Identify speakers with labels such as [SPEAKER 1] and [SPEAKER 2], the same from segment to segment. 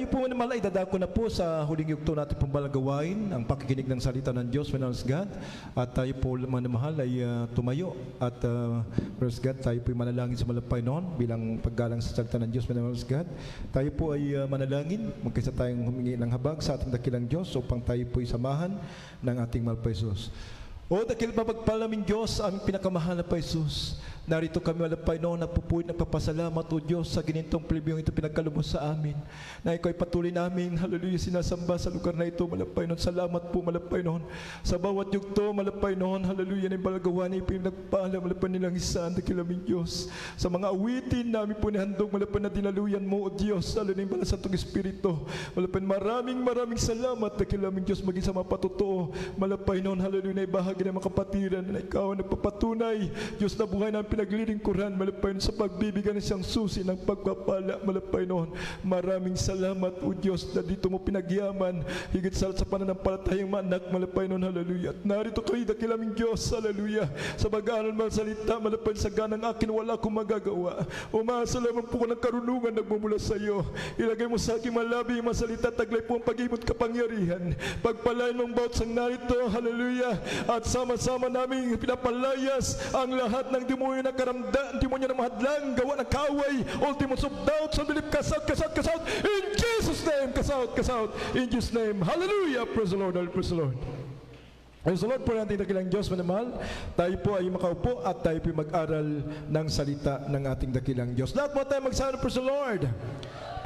[SPEAKER 1] Tayo po naman ay dadako na po sa huling yugto natin pong balagawain, ang pakikinig ng salita ng Diyos, Praise God. At tayo po mga mahal ay tumayo at Praise God, tayo po ay manalangin sa malapay noon bilang paggalang sa salita ng Diyos, Praise God. Tayo po ay manalangin, magkaisa tayong humingi ng habag sa ating dakilang Diyos upang tayo po ay samahan ng ating mahal pa Jesus. O dakil mapagpalaming Diyos, aming pinakamahal na pa Jesus. Narito kami malapay noon, nagpupuit, nagpapasalamat o Diyos sa ginintong plebiyong ito pinagkalubos sa amin. Na ikaw ay patuloy namin, hallelujah, sinasamba sa lugar na ito, malapay noon. Salamat po, malapay noon. Sa bawat yugto, malapay noon, hallelujah, na balagawa na ipinagpala, malapay nilang isaan, dakilaming Diyos. Sa mga awitin namin po nihandog, malapay na dinaluyan mo, o Diyos, hallelujah, balas sa itong Espiritu. Malapay, maraming salamat, dakilaming Diyos, maging sa mga patotoo. Malapay noon, hallelujah, na ibahagi ng mga kapatiran na ikaw ang nagpapatunay, Diyos, na buhay namin pinaglilingkuran, malapay noon sa pagbibigyan ng siyang susi ng pagpapala, malapay noon. Maraming salamat, O Diyos, na dito mo pinagyaman, higit sa pananampalatayang manak, malapay noon, hallelujah. At narito kayo, dakilaming Diyos, hallelujah, sa pag-aaral mga salita, malapay sa ganang akin, wala akong magagawa. O masalamat po ko ng karunungan nagmumula sa iyo. Ilagay mo sa aking malabi yung mga salita, taglay po ang pag-imot kapangyarihan. Pagpalain mong bawat sang narito, hallelujah, at sama-sama namin pinapalayas ang lahat ng demonyo na karamdaman, demonyo na mahadlang, gawa ng kaaway, ultimate of doubt, sa bilip, kasout, in Jesus' name, kasout, in Jesus' name, hallelujah, praise the Lord, praise the Lord. Praise the Lord po natin dakilang Diyos, manamahal. Tayo po ay makaupo at tayo po mag-aral ng salita ng ating dakilang Diyos. Lahat po tayo magsano, praise the Lord.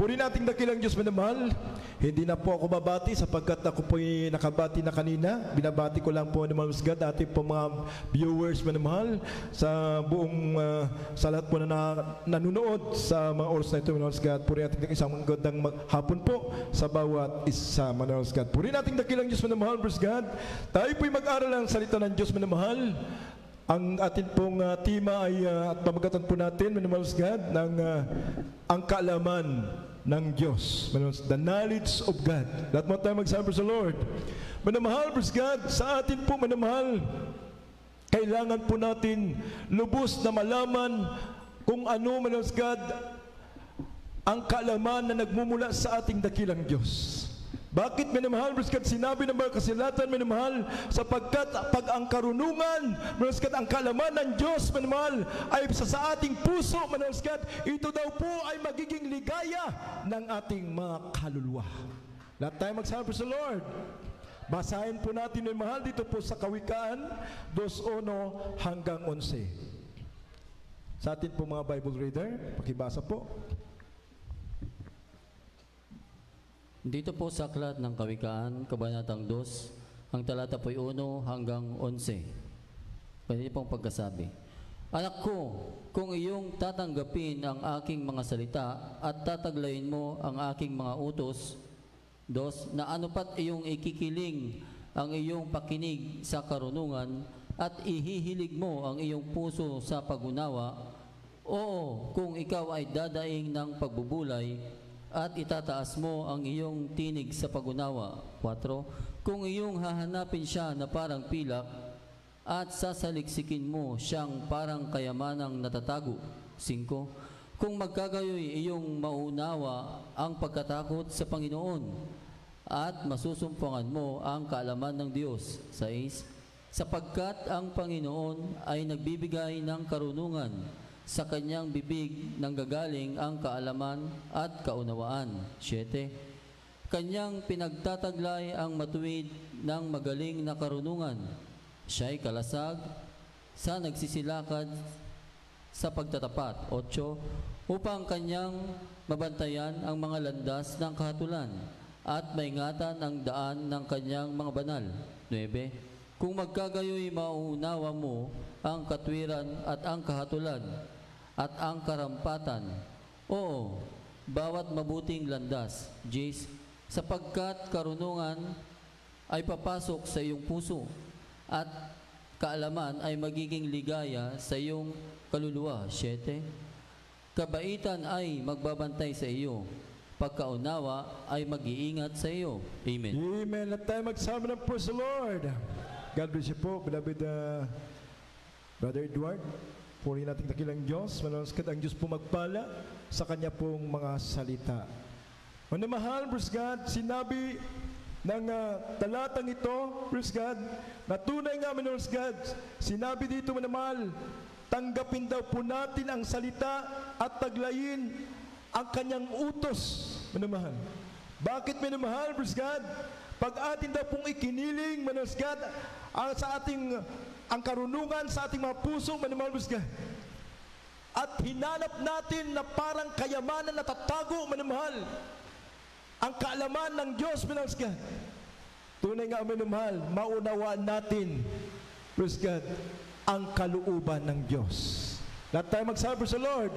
[SPEAKER 1] Puri nating dakilang Diyos, manamahal. Hindi na po ako babati sapagkat ako po ay nakabati na kanina. Binabati ko lang po naman God, ating po mga viewers, manamahal, sa buong sa lahat po na nanonood sa mga oras na ito, manamahal God. Puri nating isang magandang hapon po sa bawat isa, manamahal God. Puri nating dakilang Diyos, manamahal, praise God. Tayo po ay mag-aral ang salita ng Diyos, manamahal. Ang atin pong tema ay at pamagatan po natin, manamahal God, ng ang kaalaman ng Diyos, the knowledge of God. Lahat mo tayo magsabi sa Lord. Manamahal, praise God, sa atin po, manamahal, kailangan po natin lubos na malaman kung ano, manamahal God, ang kaalaman na nagmumula sa ating dakilang Diyos. Bakit, minamahal, Braskat, sinabi ng mga kasilatan, minamahal, sapagkat pag ang karunungan, Braskat, ang kaalaman ng Diyos, minamahal, ay sa ating puso, Braskat, ito daw po ay magiging ligaya ng ating mga kaluluwa. Lahat tayo magsabi sa Lord. Basahin po natin, minamahal, dito po sa Kawikaan 2:1 hanggang 11. Sa atin po mga Bible reader, pakibasa po.
[SPEAKER 2] Dito po sa aklat ng Kawikaan, Kabanatang 2, ang talata po 1 hanggang 11. Pwede pong pagkasabi. Anak ko, kung iyong tatanggapin ang aking mga salita at tataglayin mo ang aking mga utos, 2, na anupat iyong ikikiling ang iyong pakinig sa karunungan at ihihilig mo ang iyong puso sa pag-unawa, oo, kung ikaw ay dadaing ng pagbubulay, at itataas mo ang iyong tinig sa pag-unawa. 4, kung iyong hahanapin siya na parang pilak at sasaliksikin mo siyang parang kayamanang natatago. 5, kung magkagayoy iyong maunawa ang pagkatakot sa Panginoon at masusumpungan mo ang kaalaman ng Diyos. 6, sapagkat ang Panginoon ay nagbibigay ng karunungan, sa kanyang bibig nanggagaling ang kaalaman at kaunawaan. 7, kanyang pinagtataglay ang matuwid ng magaling na karunungan. Siya'y kalasag sa nagsisilakad sa pagtatapat. 8, upang kanyang mabantayan ang mga landas ng kahatulan at maingatan ang daan ng kanyang mga banal. 9, kung magkagayoy mauunawa mo ang katwiran at ang kahatulan at ang karampatan, oo, bawat mabuting landas. 10, sapagkat karunungan ay papasok sa iyong puso at kaalaman ay magiging ligaya sa iyong kaluluwa. 7, kabaitan ay magbabantay sa iyo, pagkaunawa ay mag-iingat sa iyo. Amen.
[SPEAKER 1] Amen. Let tayo magsama ng praise the Lord. God bless you po, beloved Brother Edward. Puri natin dakilang Diyos, manalangkat ang Diyos po magpala sa Kanya pong mga salita. Manamahal, praise God, sinabi ng talatang ito, praise God, na tunay nga, praise God, sinabi dito, manamahal, tanggapin daw po natin ang salita at taglayin ang kanyang utos, manamahal. Bakit, manamahal, praise God? Pag atin daw pong ikiniling, praise God, sa ating ang karunungan sa ating mga puso, manamahal, praise God, at hinanap natin na parang kayamanan na tatago, manamahal, ang kaalaman ng Diyos, praise God. Tunay nga, minamahal, maunawaan natin, praise God, ang kalooban ng Diyos. Lahat tayo magsabi sa Lord.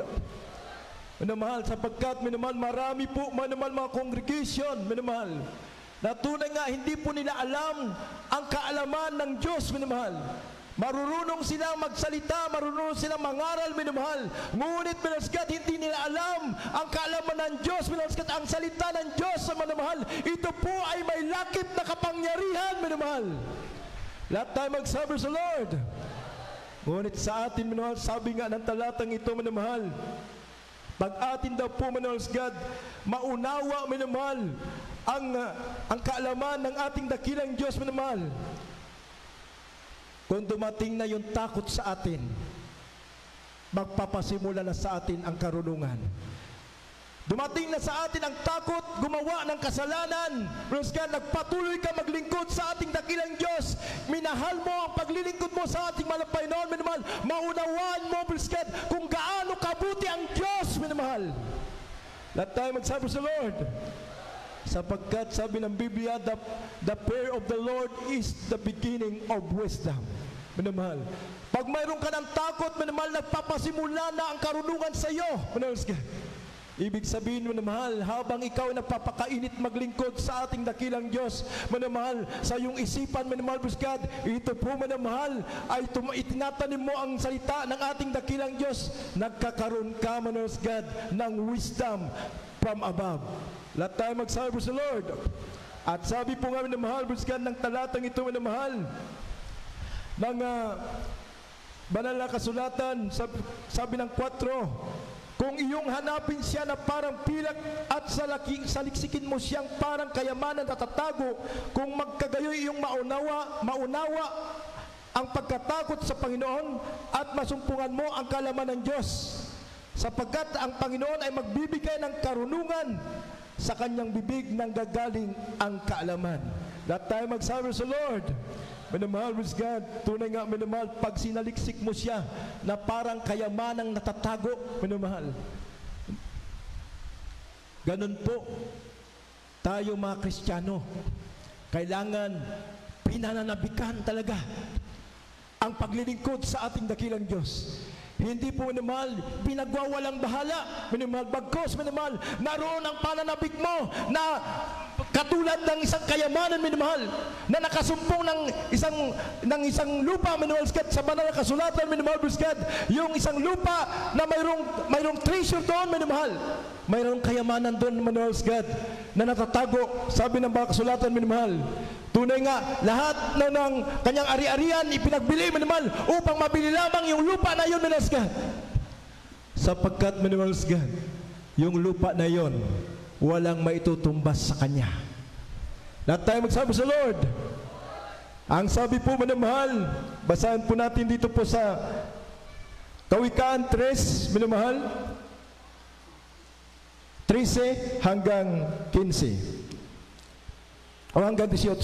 [SPEAKER 1] Minamahal, sapagkat, minamahal, marami po, minamahal, mga congregation, minamahal, na tunay nga, hindi po nila alam ang kaalaman ng Diyos, minamahal. Marunong silang magsalita, marunong silang mangaral, minamahal. Ngunit, minaskat, hindi nila alam ang kaalaman ng Diyos, minaskat, ang salita ng Diyos sa minamahal. Ito po ay may lakip na kapangyarihan, minamahal. Lahat tayo magsabi sa Lord. Ngunit sa atin, minamahal, sabi nga ng talatang ito, minamahal, pag atin daw po, minaskat, maunawa, minamahal, ang kaalaman ng ating dakilang Diyos, minamahal. Kung dumating na yung takot sa atin, magpapasimula na sa atin ang karunungan. Dumating na sa atin ang takot, gumawa ng kasalanan, praise God, nagpatuloy ka maglingkod sa ating dakilang Diyos, minahal mo ang paglilingkod mo sa ating malapay noon, minamahal, maunawaan mo, praise God, kung gaano kabuti ang Diyos, minamahal. Lahat tayo magsabi sa Lord. Sapagkat sabi ng Biblia, the fear of the Lord is the beginning of wisdom. Minamahal, pag mayroon ka ng takot, minamahal, nagpapasimula na ang karunungan sa iyo. Minamahal, ibig sabihin, minamahal, habang ikaw ay nagpapakainit maglingkod sa ating dakilang Diyos, minamahal, sa iyong isipan, minamahal, God, ito po, minamahal, ay itinatanim mo ang salita ng ating dakilang Diyos, nagkakaroon ka, minamahal, God, ng wisdom from above. Lahat tayo magsabi sa Lord. At sabi po nga, minamahal, God, ng talatang ito, minamahal, ng banal na kasulatan, sabi ng 4, kung iyong hanapin siya na parang pilak at saliksikin mo siyang parang kayamanan na tatago, kung magkagayoy iyong maunawa ang pagkatakot sa Panginoon at masumpungan mo ang kaalaman ng Diyos, sapagkat ang Panginoon ay magbibigay ng karunungan, sa kanyang bibig nang gagaling ang kaalaman. Lahat tayo magsabi sa Lord. Minamahal, praise God, tunay nga, minamahal, pag sinaliksik mo siya na parang kayamanang natatago, minamahal. Ganun po tayo mga Kristiyano. Kailangan pinananabikan talaga ang paglilingkod sa ating dakilang Diyos. Hindi po, minamahal, pinagwawalang bahala, minamahal, bagkos, minamahal, naroon ang pananabik mo na katulad ng isang kayamanan, minamahal, na nakasumpong ng isang lupa, minamahal, sa banal na kasulatan, minamahal, yung isang lupa na mayroong treasure doon, minamahal, mayroong kayamanan doon, minamahal, na natatago, sabi ng mga kasulatan, minamahal. Tunay nga, lahat ng kanyang ari-arian ipinagbili, minamahal, upang mabili lamang yung lupa na yun, minamahal, sapagkat, minamahal, yung lupa na yun, walang maitutumbas sa kanya. Lahat tayo magsabi sa Lord. Ang sabi po, minamahal, basahan po natin dito po sa Kawikaan 3, minamahal, 13 hanggang 15. O hanggang 18.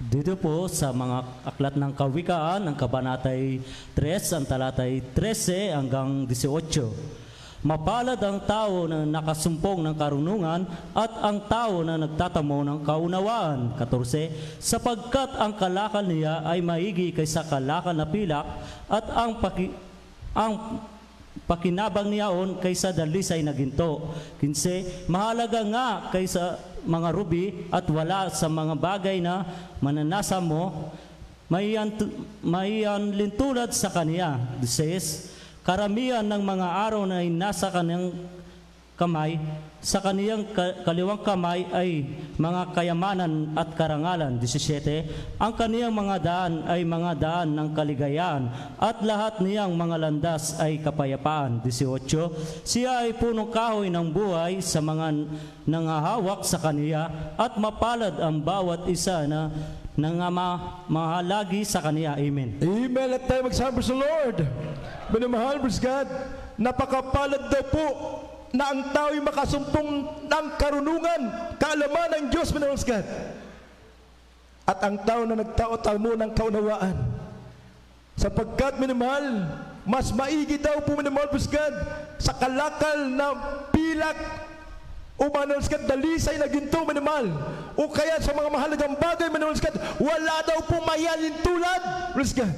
[SPEAKER 3] Dito po sa mga aklat ng Kawikaan, ang kabanatay 3, ang talatay 13 hanggang 18. Mapalad ang tao na nakasumpong ng karunungan at ang tao na nagtatamo ng kaunawaan. 14. Sapagkat ang kalakal niya ay maigi kaysa kalakal na pilak at ang pakinabang niyaon kaysa dalisay na ginto. 15. Mahalaga nga kaysa mga rubi at wala sa mga bagay na mananasa mo, maiyan lintulad sa kaniya. 16. Karamihan ng mga araw na nasa kanyang kamay Sa kaniyang kaliwang kamay ay mga kayamanan at karangalan. 17. Ang kaniyang mga daan ay mga daan ng kaligayahan at lahat niyang mga landas ay kapayapaan. 18. Siya ay punong kahoy ng buhay sa mga nangahawak sa kaniya at mapalad ang bawat isa na mahalagi sa kaniya. Amen.
[SPEAKER 1] Amen. At tayo magsabi sa Lord. Minamahal, praise God, napakapalad daw po na ang tao'y makasumpong ng karunungan, kaalaman ng Diyos, minamahal, praise God. At ang tao na nagtao-tamo ng kaunawaan. Sapagkat, minamahal, mas maigi daw po, minamahal, praise God, sa kalakal na pilak o minamahal, praise God, dalisay na ginto, minamahal, o kaya sa mga mahalagang bagay, minamahal, praise God, wala daw po mayanin tulad, praise God.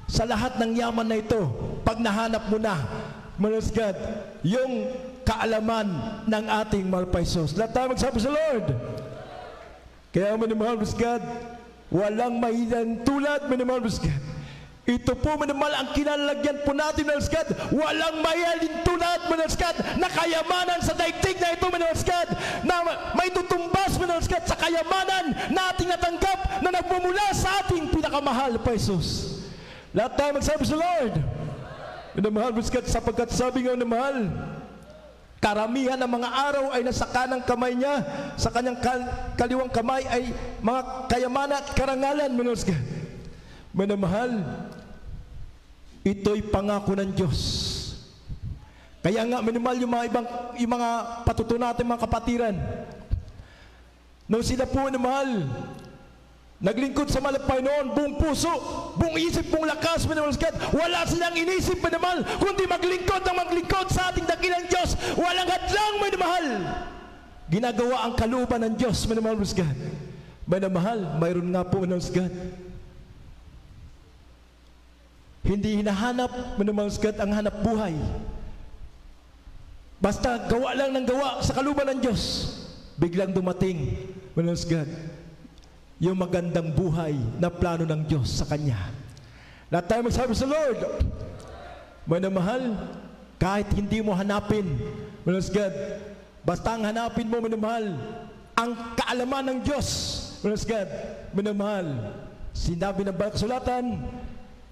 [SPEAKER 1] Sa lahat ng yaman na ito, pag nahanap mo na, praise God, yung kaalaman ng ating mahal pa Jesus. Lahat tayo magsabi sa Lord. Kaya minamahal, praise God, walang mahilan tulad, minamahal, praise God. Ito po, minamahal, ang kinalagyan po natin, praise God, walang mahilan tulad, praise God, na kayamanan sa daigdig na ito, praise God, na may tutumbas, praise God, sa kayamanan na ating natanggap na nagmumula sa ating pinakamahal pa Jesus. Lahat tayo magsabi sa Lord. Minamahal, praise God, sapagkat sabi nga mahal, karamihan ng mga araw ay nasa kanang kamay niya, sa kanyang kaliwang kamay ay mga kayamanan at karangalan, praise God. Minamahal, ito'y pangako ng Diyos. Kaya nga, minamahal, yung mga patuto natin, mga kapatiran, nung sila po, minamahal, naglingkod sa malapay noon, buong puso, buong isip, buong lakas, minamahal, wala silang inisip, minamahal, kundi maglingkod sa ating dakilang Diyos. Walang hadlang, minamahal. Ginagawa ang kalooban ng Diyos, minamahal, minamahal, mayroon nga po, minamahal, hindi hinahanap, minamahal, ang hanap buhay. Basta gawa lang ng gawa sa kalooban ng Diyos, biglang dumating, minamahal, yung magandang buhay na plano ng Diyos sa Kanya. Lahat tayo magsabi sa Lord. Minamahal, kahit hindi mo hanapin, minamahal, God, basta ang hanapin mo, minamahal, ang kaalaman ng Diyos, minamahal, sinabi ng Banal Kasulatan,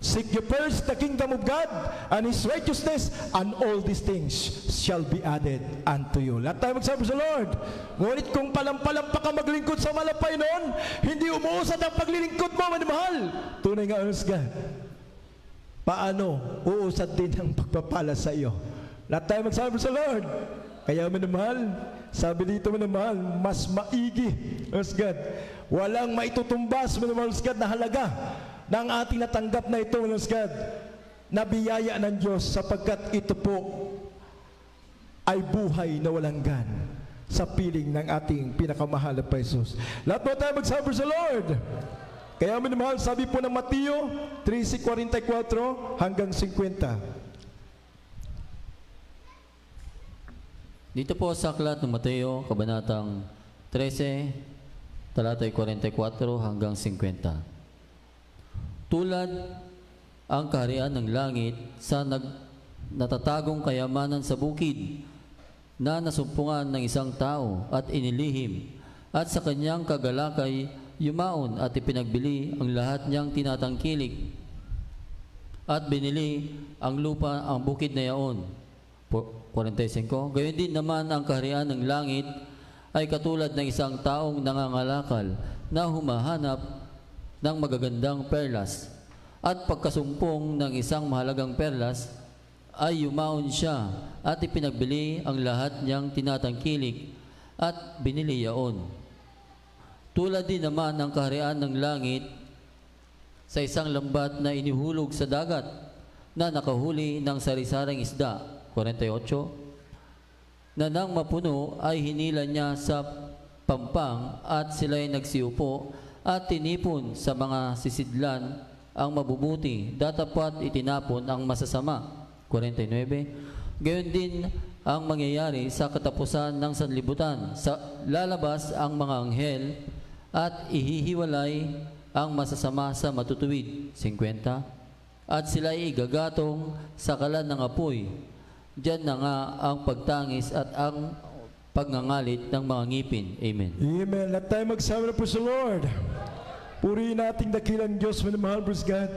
[SPEAKER 1] seek ye first the kingdom of God and His righteousness, and all these things shall be added unto you. Lahat tayo magsabi sa Lord. Ngunit kung palampa ka maglingkod sa malapay noon, hindi umuusad ang paglilingkod mo, minamahal. Tunay nga, God, paano uusad din ang pagpapala sa iyo? Lahat tayo magsabi sa Lord. Kaya, minamahal, sabi dito, minamahal, mas maigi, God, walang maitutumbas, minamahal, God, na halaga ng ating natanggap na ito, God, na biyaya ng Diyos, sapagkat ito po ay buhay na walang gan sa piling ng ating pinakamahal na Jesus. Lahat po tayo magsabi sa Lord. Kaya minamahal, sabi po ng Mateo 13:44 hanggang 50.
[SPEAKER 2] Dito po sa aklat ng Mateo, kabanatang 13, talatay 44 hanggang 50. Tulad ang kaharian ng langit sa natatagong kayamanan sa bukid na nasumpungan ng isang tao at inilihim, at sa kanyang kagalakay yumaon at ipinagbili ang lahat niyang tinatangkilik at binili ang lupa, ang bukid na yaon. 45. Gayon din naman ang kaharian ng langit ay katulad ng isang taong nangangalakal na humahanap ng magagandang perlas, at pagkasumpong ng isang mahalagang perlas ay yumaon siya at ipinagbili ang lahat niyang tinatangkilik at binili yaon. Tulad din naman ang kaharian ng langit sa isang lambat na inihulog sa dagat na nakahuli ng sari-saring isda. 48. Na nang mapuno ay hinila niya sa pampang at sila'y nagsiupo at tinipon sa mga sisidlan ang mabubuti, datapat itinapon ang masasama. 49. Gayon din ang mangyayari sa katapusan ng sanlibutan. Lalabas ang mga anghel at ihihiwalay ang masasama sa matutuwid. 50. At sila'y igagatong sa kalan ng apoy, Diyan na nga ang pagtangis at ang pagngangalit ng mga ngipin. Amen.
[SPEAKER 1] Amen. Lahat tayo magsama na po sa Lord. Purihin nating dakilang Diyos, minamahal, praise God.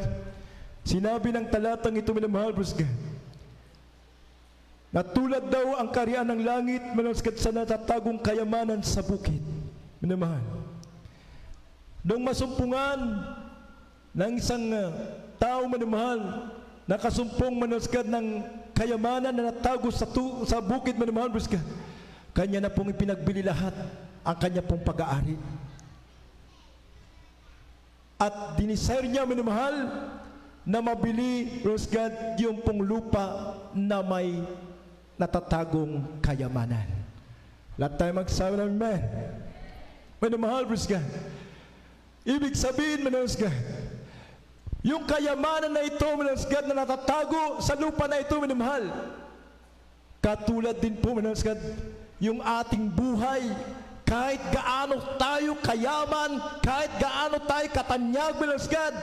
[SPEAKER 1] Sinabi ng talatang ito, minamahal, praise God, na tulad daw ang kaharian ng langit, minamahal, sa natatagong kayamanan sa bukid. Minamahal. Noong masumpungan ng isang tao, minamahal, nakasumpong, minamahal, ng kayamanan na natago sa bukid, minamahal, praise God, kanya na pong ipinagbili lahat ang kanya pong pag-aari. At dinisire niya, minamahal, na mabili, praise God, yung pong lupa na may natatagong kayamanan. Lahat tayo magsabi ng amen. Minamahal, praise God. Ibig sabihin, minamahal, God, yung kayamanan na ito, minamahal, God, na natatago sa lupa na ito, minamahal, katulad din po, minamahal, God, yung ating buhay, kahit gaano tayo kayaman, kahit gaano tayo katanyag, minamahal, God,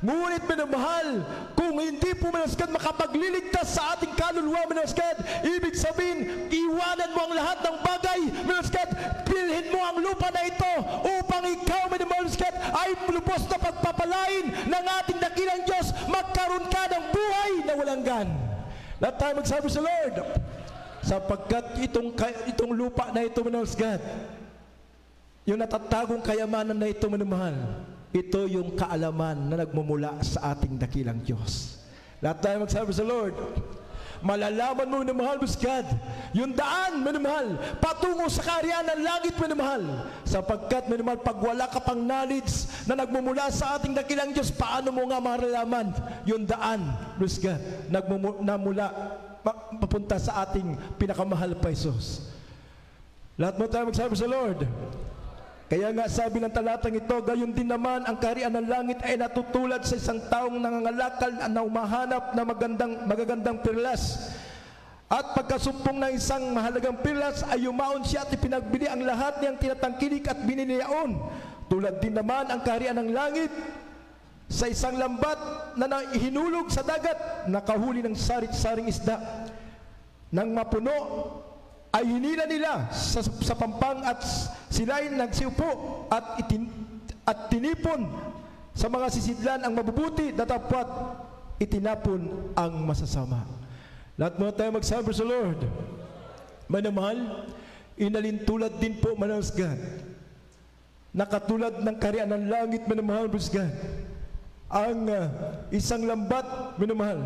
[SPEAKER 1] ngunit, minamahal, kung hindi po, minamahal, God, makapagliligtas sa ating kaluluwa, minamahal, God, ibig sabihin, iwanan mo ang lahat ng bagay, minamahal, God, bilhin mo ang lupa na ito upang ikaw, minamahal, God, ay lubos na pagpapalain ng ating dakilang Diyos, magkaroon ka ng buhay na walang gan. Lahat tayo magsabi sa Lord, sapagkat itong lupa na ito, minamahal, God, yung natatagong kayamanan na ito, minamahal, ito yung kaalaman na nagmumula sa ating dakilang Diyos. Lahat tayo magsabi sa Lord, malalaman mo, minamahal, God, yung daan, minamahal, patungo sa kaharian ng langit, minamahal, sapagkat, minamahal, pag wala ka pang knowledge na nagmumula sa ating dakilang Diyos, paano mo nga malalaman yung daan, God, namula papunta sa ating pinakamahal pa Jesus. Lahat mo tayo magsabi sa Lord. Kaya nga sabi ng talatang ito, gayon din naman ang kaharian ng langit ay natutulad sa isang taong nangangalakal na umahanap na magagandang perlas. At pagkasumpong ng isang mahalagang perlas ay yumaon siya at ipinagbili ang lahat niyang tinatangkilik at bininiyaon. Tulad din naman ang kaharian ng langit sa isang lambat na hinulog sa dagat, nakahuli ng sarit-saring isda. Nang mapuno, ay hinila nila sa pampang at sila'y nagsiupo at tinipon sa mga sisidlan ang mabubuti, datapwat itinapon ang masasama. Lahat mo tayo magsabi sa Lord. Manamahal, inalintulad din po, manahal, God, nakatulad ng kaharian ng langit, manamahal, God, ang isang lambat, manamahal,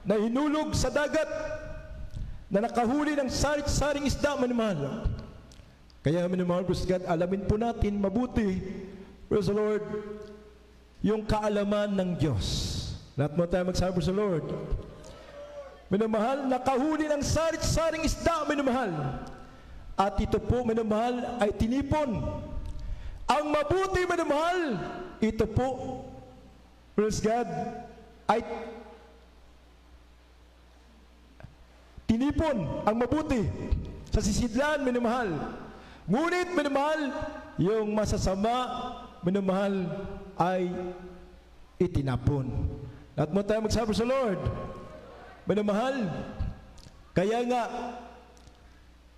[SPEAKER 1] na hinulog sa dagat, na nakahuli ng sarit-saring isda, manamahal. Kaya, manamahal, God, alamin po natin mabuti, praise the Lord, yung kaalaman ng Diyos. Lahat mo tayo magsabi sa Lord. Manamahal, nakahuli ng sarit-saring isda, manamahal. At ito po, manamahal, ay tinipon. Ang mabuti, manamahal, ito po, praise God, ay tinipon ang mabuti sa sisidlan, minamahal. Ngunit, minamahal, yung masasama, minamahal, ay itinapon. Lahat mo tayo magsabi sa Lord. Minamahal, kaya nga,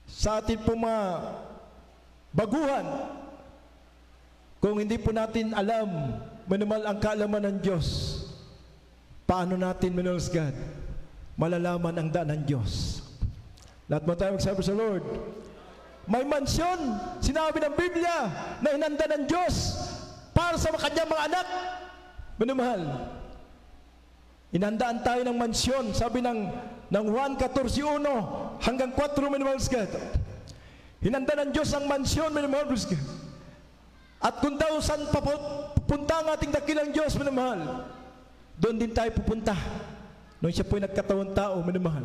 [SPEAKER 1] sa atin po mga baguhan, kung hindi po natin alam, minamahal, ang kaalaman ng Diyos, paano natin, minamahal, God, malalaman ang daan ng Diyos? Lahat mo tayo magsabi sa Lord. May mansyon, sinabi ng Biblia, na hinanda ng Diyos para sa kanyang mga anak. Minamahal, inandaan tayo ng mansyon, sabi ng Juan 14:1 hanggang 4, minamahal, God. Hinanda ng Diyos ang mansyon, minamahal, God. At kung daw saan pupunta ang ating dakilang Diyos, minamahal, doon din tayo pupunta. Nung siya po'y nagkatawang tao, minamahal.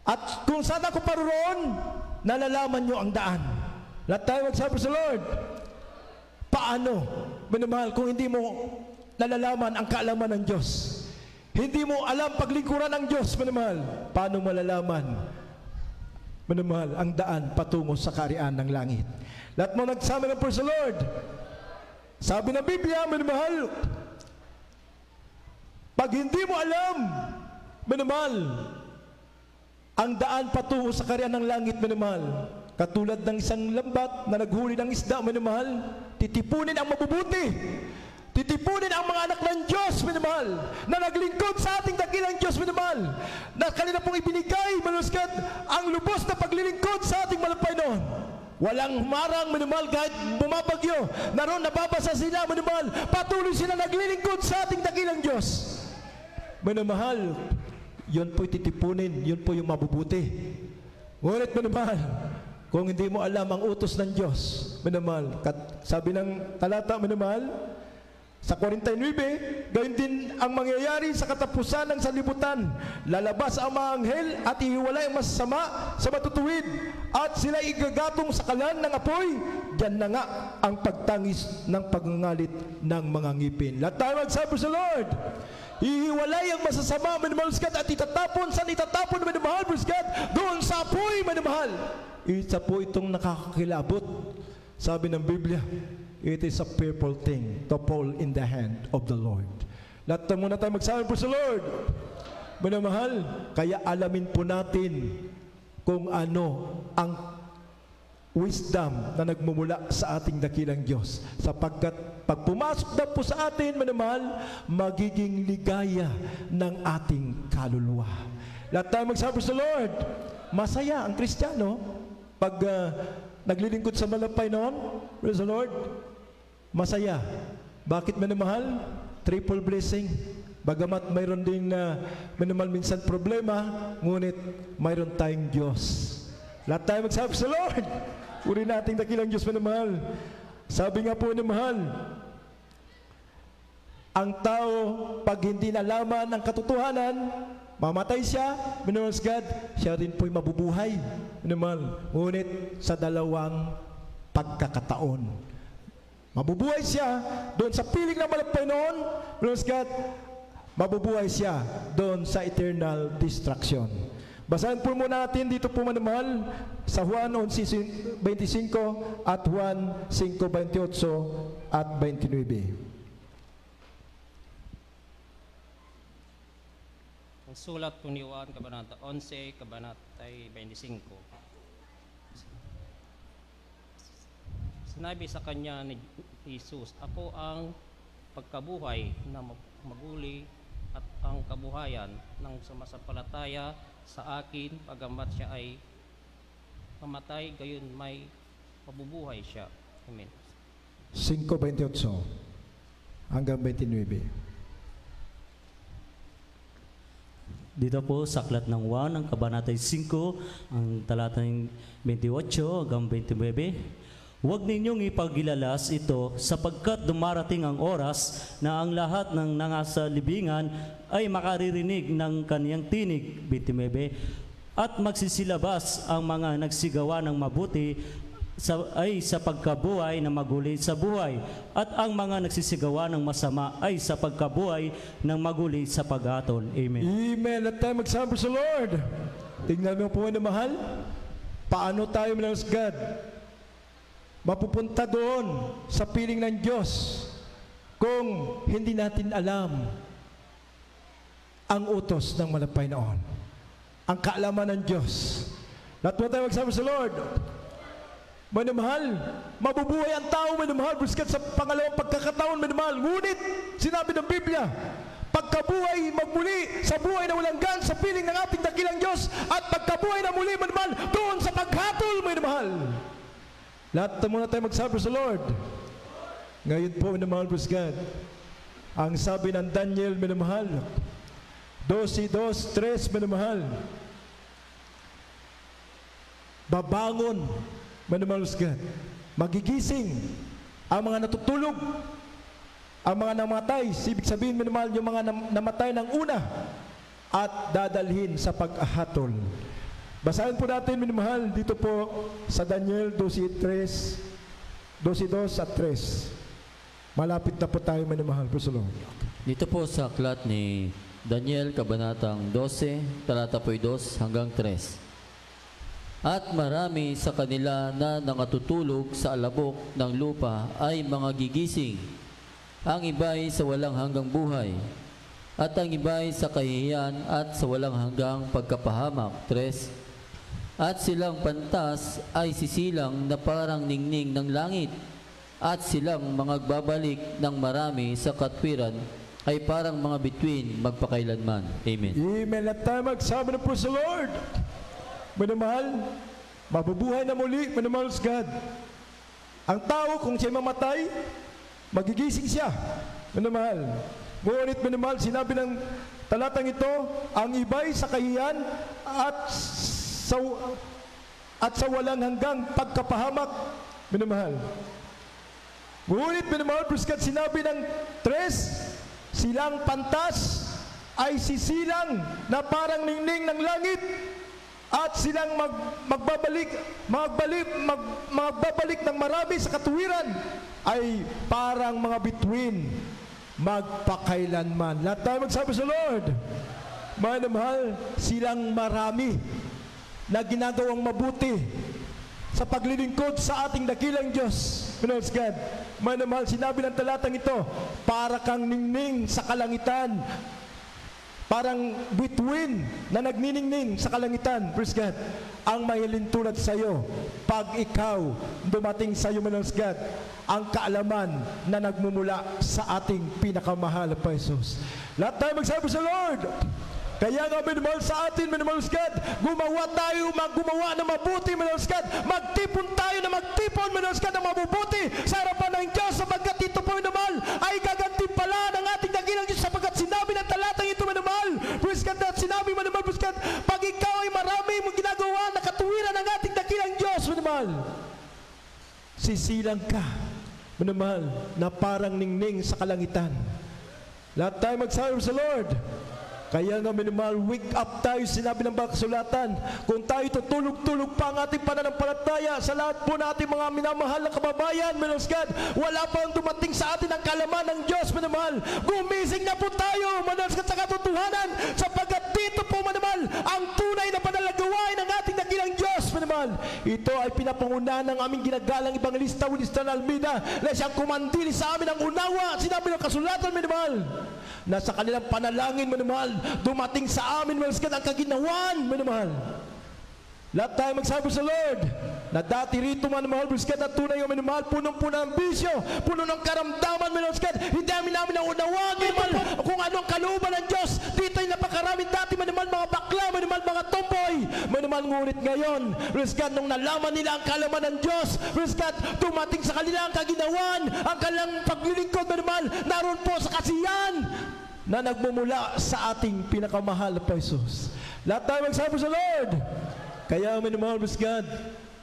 [SPEAKER 1] At kung saan ako paroroon, nalalaman nyo ang daan. Lahat tayo magsabi sa Lord. Paano, minamahal, kung hindi mo nalalaman ang kaalaman ng Diyos? Hindi mo alam paglingkuran ng Diyos, minamahal. Paano malalaman, minamahal, ang daan patungo sa kaharian ng langit? Lahat mo nagsama ng praise the Lord. Sabi ng Biblia, minamahal, pag hindi mo alam, minamahal, ang daan patungo sa kaharian ng langit, minamahal. Katulad ng isang lambat na naghuli ng isda, minamahal, titipunin ang mabubuti. Titipunin ang mga anak ng Diyos, minamahal, na naglingkod sa ating dakilang Diyos, minamahal, na kanila pong ibinigay, manuskad, ang lubos na paglilingkod sa ating malapay noon. Walang humarang, minamahal, kahit bumabagyo, naroon nababasa sila, minamahal, patuloy sila naglilingkod sa ating dakilang Diyos. Minamahal, yun po'y titipunin, yun po yung mabubuti. Ngunit, minamahal, kung hindi mo alam ang utos ng Diyos, minamahal, sabi ng talata, minamahal, sa 49, gayon din ang mangyayari sa katapusan ng sanlibutan. Lalabas ang mga anghel at ihiwalay ang masasama sa matutuwid, at sila igagatong sa kalan ng apoy. Diyan na nga ang pagtangis ng pagngangalit ng mga ngipin. Lahat tayo magsabi sa Lord. Ihiwalay ang masasama, minamahal, at itatapon, saan itatapon, minamahal, doon sa apoy, minamahal. Isa po itong nakakakilabot. Sabi ng Biblia, it is a fearful thing to fall in the hand of the Lord. Lahat muna tayo magsabi po sa Lord. Minamahal, kaya alamin po natin kung ano ang wisdom na nagmumula sa ating dakilang Diyos. Sapagkat pag pumasok na po sa atin, minamahal, magiging ligaya ng ating kaluluwa. Lahat tayo magsabi po sa Lord. Masaya ang Kristiyano pag naglilingkod sa malapay noon. Praise the Lord. Masaya. Bakit, minamahal? Triple blessing. Bagamat mayroon din minamahal minsan problema, ngunit mayroon tayong Diyos. Lahat tayo magsabi sa Lord. Uri nating dakilang Diyos, minamahal. Sabi nga po, minamahal, ang tao, pag hindi nalaman ang katotohanan, mamatay siya, minamahal God, siya rin po'y mabubuhay. Minamahal, ngunit sa dalawang pagkakataon. Mabubuhay siya doon sa piling ng malapay noon, God, mabubuhay siya doon sa eternal destruction. Basahin po muna natin dito po, minamahal, sa Juan 11:25 at Juan 5:28 at 29.
[SPEAKER 4] Ang sulat po ni Juan, Kabanata 11, Kabanata 25. Sinabi sa kanya ni Jesus, ako ang pagkabuhay na maguli at ang kabuhayan ng sumasampalataya sa akin, pagamat siya ay mamatay, gayon may mabubuhay siya. Amen.
[SPEAKER 1] 5:28 hanggang 29.
[SPEAKER 3] Dito po sa aklat ng Juan, ang kabanatay 5, ang talatang 28 hanggang 29. Huwag ninyong ipagilalas ito sapagkat dumarating ang oras na ang lahat ng nangasa libingan ay makaririnig ng kaniyang tinig, 29, at magsisilabas ang mga nagsigawa ng mabuti sa pagkabuhay na maguli sa buhay, at ang mga nagsisigawa ng masama ay sa pagkabuhay ng maguli sa pag-atol. Amen.
[SPEAKER 1] Amen. At tayo magsabi sa Lord. Tingnan mo po, mahal, paano tayo, minamahal, God, mapupunta doon sa piling ng Diyos kung hindi natin alam ang utos ng malapay noon, ang kaalaman ng Diyos. Lahat mo tayo magsabi sa Lord. Minamahal, mabubuhay ang tao, minamahal, buskat sa pangalawang pagkakataon, minamahal. Ngunit, sinabi ng Biblia, pagkabuhay magmuli sa buhay na walang gan sa piling ng ating dakilang Diyos, at pagkabuhay na muli, minamahal, doon sa paghatol, minamahal. Lahat muna tayo magsabi sa Lord. Ngayon po, minamahal, buskat, ang sabi ng Daniel, minamahal, 12:3, minamahal, babangon, minamahal, buskat, magigising ang mga natutulog, ang mga namatay, ibig sabihin, minamahal, yung mga namatay ng una, at dadalhin sa paghahatol. Basahin po natin, minamahal, dito po sa Daniel 12:2 at 3. Malapit na po tayo, minamahal po sa Lord.
[SPEAKER 2] Dito po sa aklat ni Daniel, kabanatang 12, talata po 2 hanggang 3. At marami sa kanila na nakatutulog sa alabok ng lupa ay mga gigising, ang iba'y sa walang hanggang buhay. at ang iba ay sa kahihiyan at sa walang hanggang pagkapahamak. 3. At silang pantas ay sisilang na parang ningning ng langit, at silang mga babalik ng marami sa katwiran ay parang mga bituin magpakailanman. Amen.
[SPEAKER 1] Amen. At tayo magsabi na po sa Lord. Manamahal, mabubuhay na muli, manamahal sa God. Ang tao, kung siya'y mamatay, magigising siya. Manamahal. Ngunit manamahal, sinabi ng talatang ito, ang iba'y sa kahiyan at sa walang hanggang pagkapahamak. Manamahal. Ngunit manamahal, Priskat, sinabi ng 3, silang pantas ay sisilang na parang ningning ng langit, at silang magbabalik ng marami sa katuwiran ay parang mga bituin magpakailanman. Lahat tayo magsabi sa Lord. Mahal na mahal, silang marami na ginagawang mabuti sa paglilingkod sa ating dakilang Diyos. Praise God. Mahal na mahal, sinabi ng talatang ito, para kang ningning sa kalangitan, parang bituin na nagniningning sa kalangitan. Praise God. Ang mahilintulad sa iyo pag ikaw dumating sa iyo, Praise God, ang kaalaman na nagmumula sa ating pinakamahal na Jesus. Lahat tayo magsabi sa Lord. Kaya nga, minamahal sa atin, minamahal sa God, gumawa ng mabuti, minamahal sa God, magtipon tayo na magtipon, minamahal sa God, ng mabubuti sa harapan ng Diyos, sapagkat ito po, minamahal, ay gagantimpala ng ating dakilang Diyos, sapagkat sinabi ng talatang ito, minamahal, praise God, at sinabi, minamahal, praise God, pag ikaw ay marami mong ginagawa na katuwiran ng ating dakilang Diyos, minamahal, sisilang ka, minamahal, na parang ningning sa kalangitan. Lahat tayo magsabi sa Lord. Kaya nga, minamahal, wake up tayo, sinabi ng kasulatan. Kung tayo tutulog-tulog pa ang ating pananampalataya sa lahat po na ating mga minamahal na kababayan, minamahal God, wala pang dumating sa atin ang kalaman ng Diyos, minamahal. Gumising na po tayo, minamahal God, sa katotohanan, sapagkat dito po, minamahal, ang tunay na panalagawain ng ating dakilang Diyos, minamahal. Ito ay pinapangunahan ng aming ginagalang Evangelista Winston Almeida na siyang kumandili sa amin ang unawa, sinabi ng kasulatan, minamahal, na sa kanilang panalangin, minamahal, dumating sa amin, minamahal, ang kaginawan, minamahal. Lahat tayo magsabi sa Lord, na dati rito, minamahal, na tunay yung minamahal, punong-puno ng bisyo, puno ng karamdaman, minamahal, hindi namin naunawag, minamahal, kung ano ang kalooban ng Diyos. Dito ay napakaraming dati, minamahal, mga bakla, minamahal, mga tomboy, minamahal, ngunit ngayon, nung nalaman nila ang kalaman ng Diyos, dumating sa kanila ang kaginawan, ang kanilang paglilingkod, minamahal, naroon po sa kasiyan na nagmumula sa ating pinakamahal na Jesus. Lahat tayo magsabi sa Lord. Kaya, minamahal, God,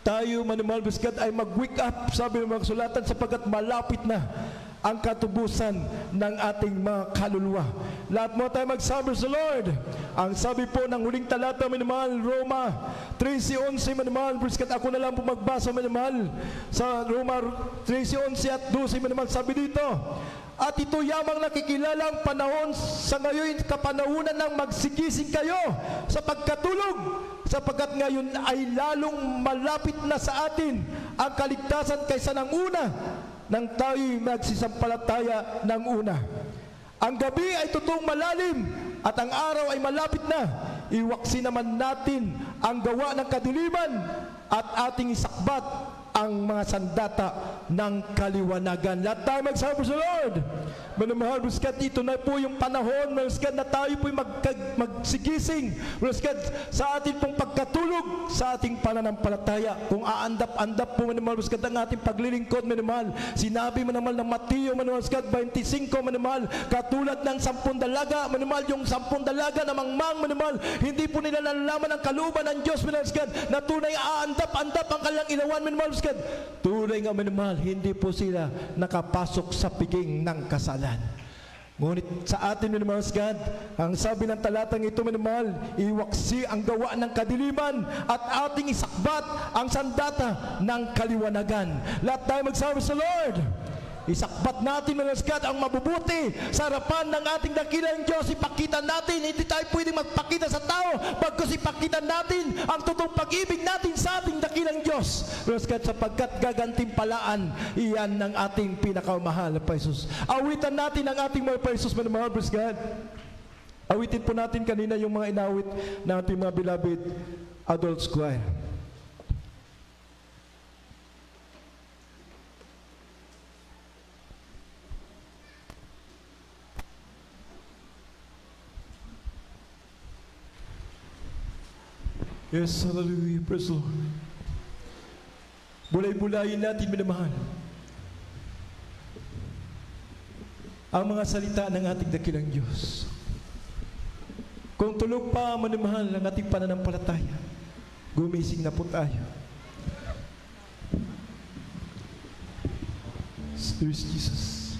[SPEAKER 1] tayo, minamahal, God, ay mag-wake up, sabi ng mga kasulatan, sapagkat malapit na ang katubusan ng ating mga kaluluwa. Lahat mo tayo magsabi sa Lord. Ang sabi po ng huling talata, minamahal, Roma 13:11, minamahal, God, ako na lang po magbasa, minamahal, sa Roma 13:11 at 12, minamahal, sabi dito, at ito yamang nakikilala ang panahon sa ngayon, kapanahunan ng magsigising kayo sa pagkatulog, sapagkat ngayon ay lalong malapit na sa atin ang kaligtasan kaysa ng una, nang tayo'y magsisampalataya ng una. Ang gabi ay totoong malalim at ang araw ay malapit na. Iwaksi naman natin ang gawa ng kadiliman at ating isakbat ang mga sandata ng kaliwanagan. Lahat tayo magsabi sa Lord. Manamahal, God, ito na po yung panahon, God, na tayo po'y magsigising, God, sa ating pong pagkatulog, sa ating pananampalataya. Kung aandap-andap po, manamahal, God, ang ating paglilingkod, manamahal. Sinabi, manamahal, ng Mateo, manamahal, God, 25, manamahal, katulad ng 10 dalaga, manamahal, yung 10 dalaga na mangmang, manamahal, hindi po nila nalalaman ang kalooban ng Diyos, manamahal, God, na tunay aandap-andap ang kanilang ilawan, manamahal, God. Tunay nga, manamahal, hindi po sila nakapasok sa piging ng kasalan. Ngunit sa atin, minamahal, God, ang sabi ng talatang ito, minamahal, iwaksi ang gawa ng kadiliman at ating isakbat ang sandata ng kaliwanagan. Lahat tayo magsabi sa Lord. Isakbat natin, minamahal, God, ang mabubuti sa harapan ng ating dakilang Diyos. Ipakita natin, hindi tayo pwedeng magpakita sa tao, pagkus ipakita natin ang totoong pag-ibig natin sa ating dakilang Diyos, minamahal, God, sapagkat gagantimpalaan iyan ng ating pinakamahal na Jesus. Awitan natin ang ating mga Jesus, minamahal, God. Awitin po natin kanina yung mga inawit ng ating mga beloved adult choir. Yes, hallelujah, praise the Lord. Bulay-bulayin natin, minamahal, ang mga salita ng ating dakilang Diyos. Kung tulog pa, minamahal, ang ating pananampalataya, gumising na po tayo. There is Jesus.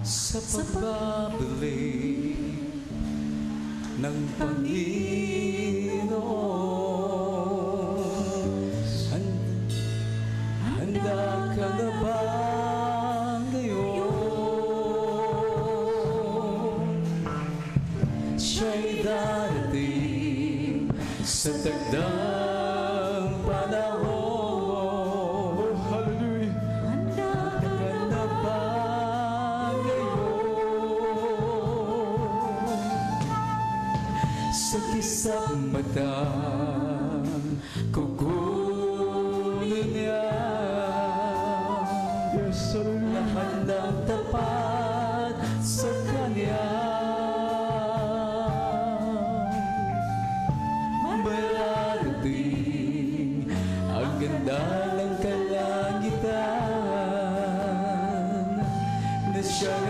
[SPEAKER 5] Sa pagbabalik ng Panginoon, handa ka na ba ngayon? Siya'y darating sa dagdag panahon.
[SPEAKER 1] Oh, hallelujah.
[SPEAKER 5] Handa ka na ba ngayon? Sa kisang mata, kukunin niya
[SPEAKER 1] Yes, hallelujah.
[SPEAKER 5] lahat ng tapat sa Kanya. Mararating ang ganda ng kalangitan na siyang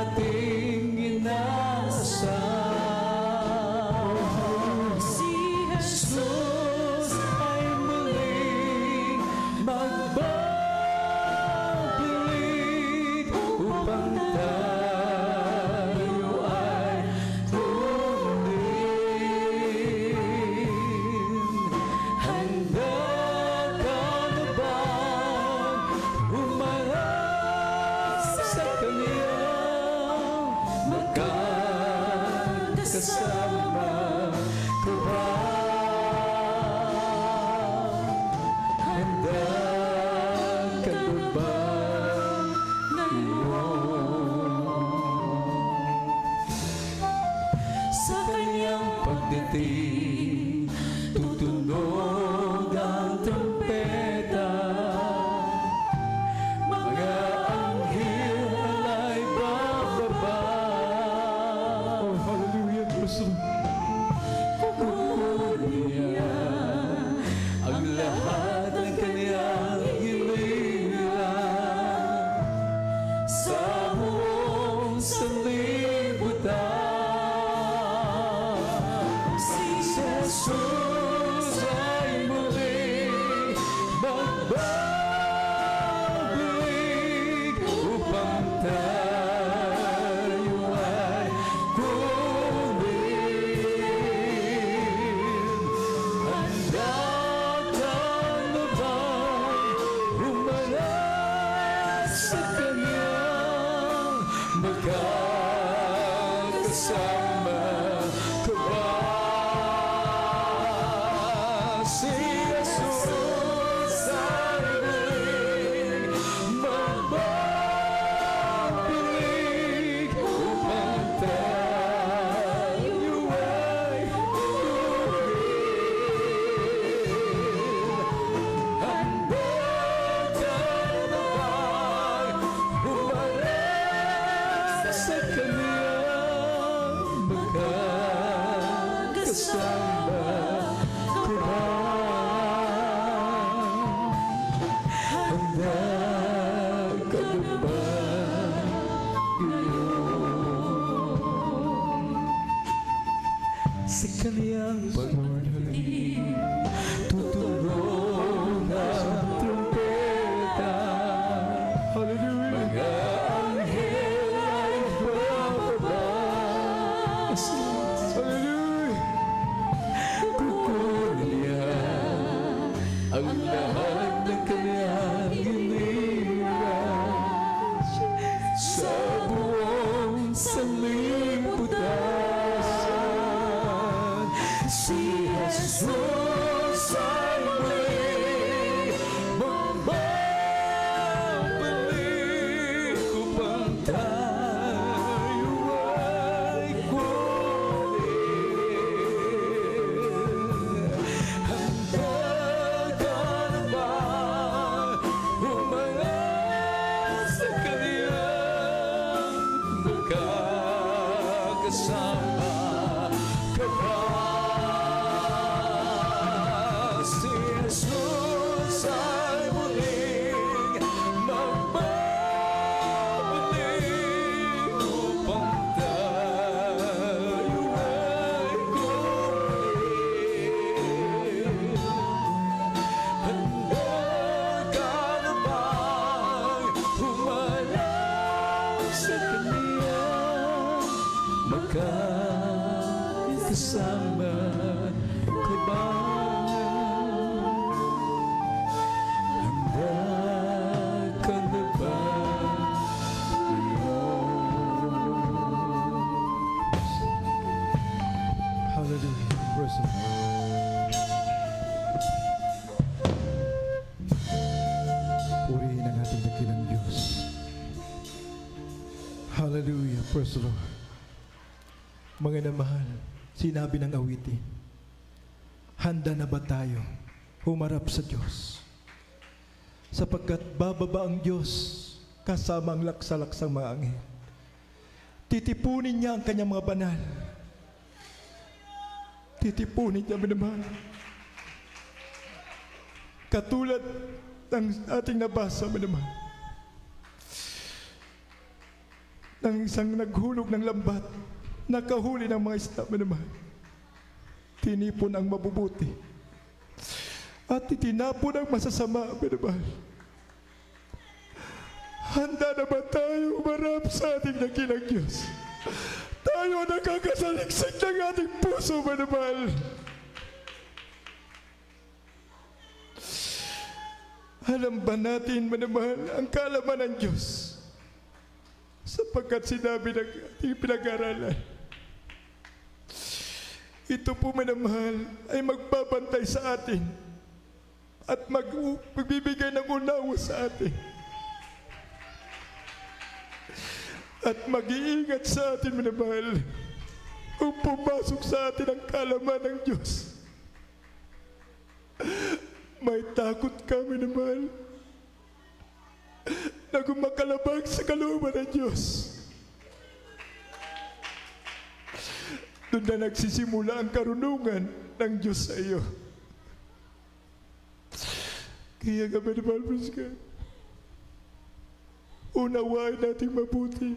[SPEAKER 5] ating inaasahan. Si Jesus ay muling magbabalik upang tayo ay kunin. Handa ka na bang umarap sa Kanyang magkakasama ko ba? Handa ka na ba ngayon? Sa Kanyang pagdating, tutunog ang trumpeta. Mga anghel ay bababa.
[SPEAKER 1] Oh, hallelujah, praise the Lord.
[SPEAKER 5] Kukunin niya ang lahat ng Kanyang hinilang sa buong sanlibutan. Si Jesus ay muling magbabalik upang tayo ay kunin. Handa ka na bang humarap sa Kanyang magkakasama ka ba? Si Jesus ay muling magbabalik upang tayo ay kunin. Handa ka na bang humarap sa Kanyang magkakasama ko ba? Handa ka na ba ngayon? Sa Kanyang pagdating, tutunog ang trumpeta.
[SPEAKER 1] Hallelujah.
[SPEAKER 5] Mga anghel ay bababa.
[SPEAKER 1] Hallelujah.
[SPEAKER 5] Kukunin niya ang lahat ng Kanyang hinilang sa buong sanlibutan. Si Jesus ay muling magbabalik upang tayo ay kasama ko ba? Handa ka na ba?
[SPEAKER 1] Hallelujah. Praise the Lord. Purihin ang ating dakilang Diyos. Hallelujah. Praise the Lord. Mga namahal, sinabi ng awitin, handa na ba tayo humarap sa Diyos? Sapagkat bababa ang Diyos kasama ang laksa-laksang mga anghel. Titipunin niya ang kanyang mga banal. Titipunin niya, minamahal. Katulad ng ating nabasa, minamahal, ng isang naghulog ng lambat, nakahuli ng mga isda, minamahal. Tinipon ang mabubuti at itinapon ang masasama, minamahal. Handa na ba tayo umarap sa ating dakilang Diyos? Tayo nakakasaliksik ng ating puso, minamahal. Alam ba natin, minamahal, ang kaalaman ng Diyos? Sapagkat sinabi ng ating pinag-aralan, ito po, minamahal, ay magbabantay sa atin at magbibigay ng unawa sa atin at mag-iingat sa atin, minamahal, kung pumasok sa atin ang kaalaman ng Diyos. May takot ka, minamahal, na gumakalabag sa kalooban ng Diyos. Doon na nagsisimula ang karunungan ng Diyos sa iyo. Kaya nga, minamahal, praise God, unawain natin mabuti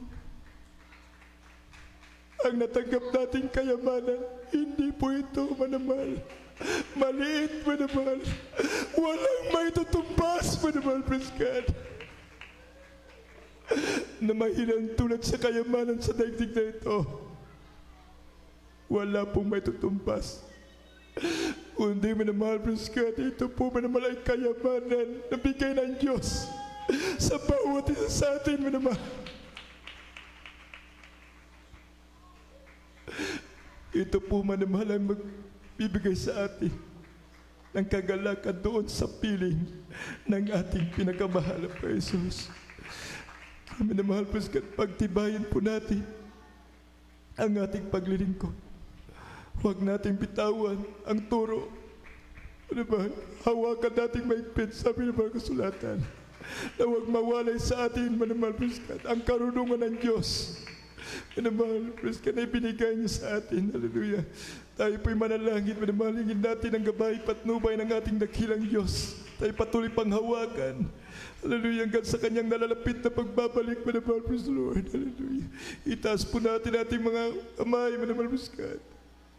[SPEAKER 1] ang natanggap nating kayamanan. Hindi po ito, minamahal, maliit, minamahal. Walang may tutumbas, minamahal, praise God, na mahirang tulad sa kayamanan sa daigdig na ito. Wala pong may tutumpas. Kundi, minamahal, praise God, ito po, minamahal, ay kayamanan na bigay ng Diyos sa bawat isa sa atin, minamahal. Ito po, minamahal, ay magbibigay sa atin ng kagalakan doon sa piling ng ating pinakamahal na Jesus. Minamahal, praise God, pagtibayin po natin ang ating paglilingkod. Huwag nating bitawan ang turo. Minamahal, hawakan nating maigpit, sabi ng mga kasulatan, na huwag mawalay sa atin, minamahal, praise God, ang karunungan ng Diyos. Minamahal, praise God, na ibinigay niya sa atin. Hallelujah. Tayo po'y manalangin, minamahal, hingin natin ang gabay patnubay ng ating dakilang Diyos. Tayo patuloy pang hawakan. Hallelujah, hanggang sa kanyang nalalapit na pagbabalik, minamahal, praise the Lord. Hallelujah. Itaas po natin ating mga kamay, minamahal, praise God.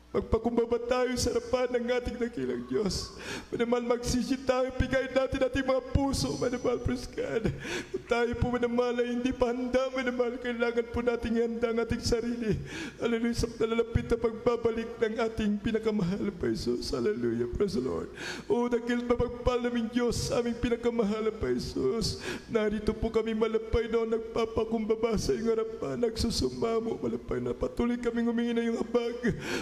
[SPEAKER 1] Magpakumbaba tayo sa harapan ng ating dakilang Diyos. Minamahal, magsisit tayo, bigay natin ating mga puso, minamahal, praise God. Kung tayo po, minamahal, ay hindi pa handa, minamahal, kailangan po natin ihanda ang ating sarili. Hallelujah, sa nalalapit na pagbabalik ng ating pinakamahal pa Jesus. Hallelujah, praise the Lord. O dakil mapagpal namin Diyos, aming pinakamahal pa Jesus. Narito po kami malapay noon, nagpapakumbaba sa iyong harapan, nagsusumamo, malapay na patuloy kaming humingi na iyong habag.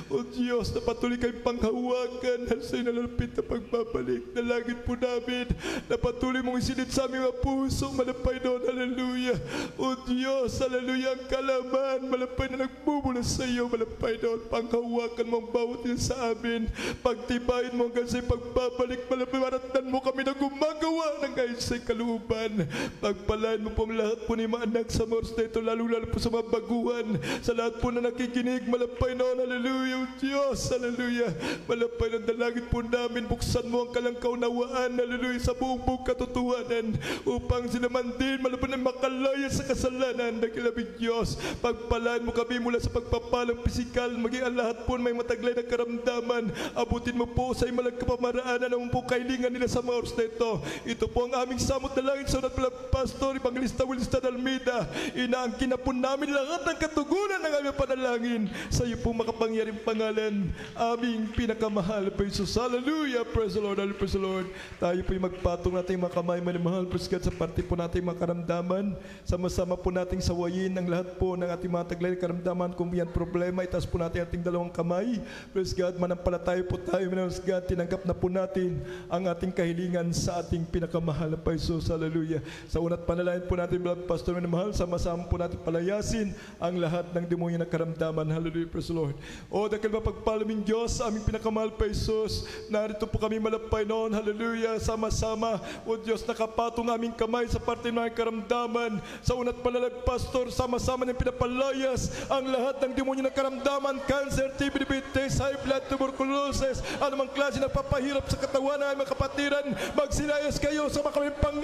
[SPEAKER 1] O Diyos, na patuloy kayong panghawakan sa nalalapit na pagbabalik. Nalangin po namin na patuloy mong isinit sa aming mga puso, malapay doon, hallelujah. O Diyos, hallelujah, ang kalaman, malapay na nagbubula sa iyo, malapay doon, panghawakan mo ang bawat isa sa amin. Pagtibayin mo hanggang sa pagbabalik, malapay, maratnan mo kami na gumagawa ng ayos sa kalooban. Pagpalaan mo po ang lahat po ni mga anak sa moros na ito, lalo-lalo po sa mga baguhan, sa lahat po na nakikinig, malapay noon, hallelujah. Diyos, hallelujah, malapay ng dalangin po namin, buksan mo ang kalang kaunawaan, hallelujah, sa buong katotohanan, upang sila man din malapay na makalaya sa kasalanan. Dakilabing Diyos, pagpalaan mo kami mula sa pagpapalang pisikal, maging ang lahat po may mataglay na karamdaman. Abutin mo po sa imalang kapamaraanan ang po kailingan nila sa mga oras na ito. Ito ito po ang aming samot na langit sa unat Pastor Evangelista Wilson Almeida. Inaangkin na po namin lahat ng katugunan ng aming panalangin sa iyo pong makapangyarihang pangalan, aming pinakamahal pa Jesus. Hallelujah! Praise the Lord, hallelujah, praise the Lord. Tayo po'y magpatong natin mga kamay manimahal, praise God, sa parte po natin mga karamdaman. Sama-sama po nating sawayin ang lahat po ng ating mga taglay karamdaman. Kung yan problema, itaas po natin ating dalawang kamay. Praise God, manampalataya po tayo, praise God, tinanggap na po natin ang ating kahilingan sa ating pinakamahal na Jesus. Hallelujah. Sa unat panalangin po natin, beloved Pastor minamahal, sama-sama po natin palayasin ang lahat ng demonyo na karamdaman. Hallelujah, praise the Lord. O dahil mapagpalaming Diyos, aming pinakamahal pa Jesus, narito po kami malapay noon. Hallelujah, sama-sama. O Diyos, nakapatong aming kamay sa parte ng karamdaman. Sa unat panalag, Pastor, sama-sama ng pinapalayas ang lahat ng demonyo na karamdaman, cancer, TB, diabetes, high blood, tuberculosis, anumang klase nagpapahirap sa katawan ng aming kapatiran, magsilayas kayo sa mga kaming Panginoon.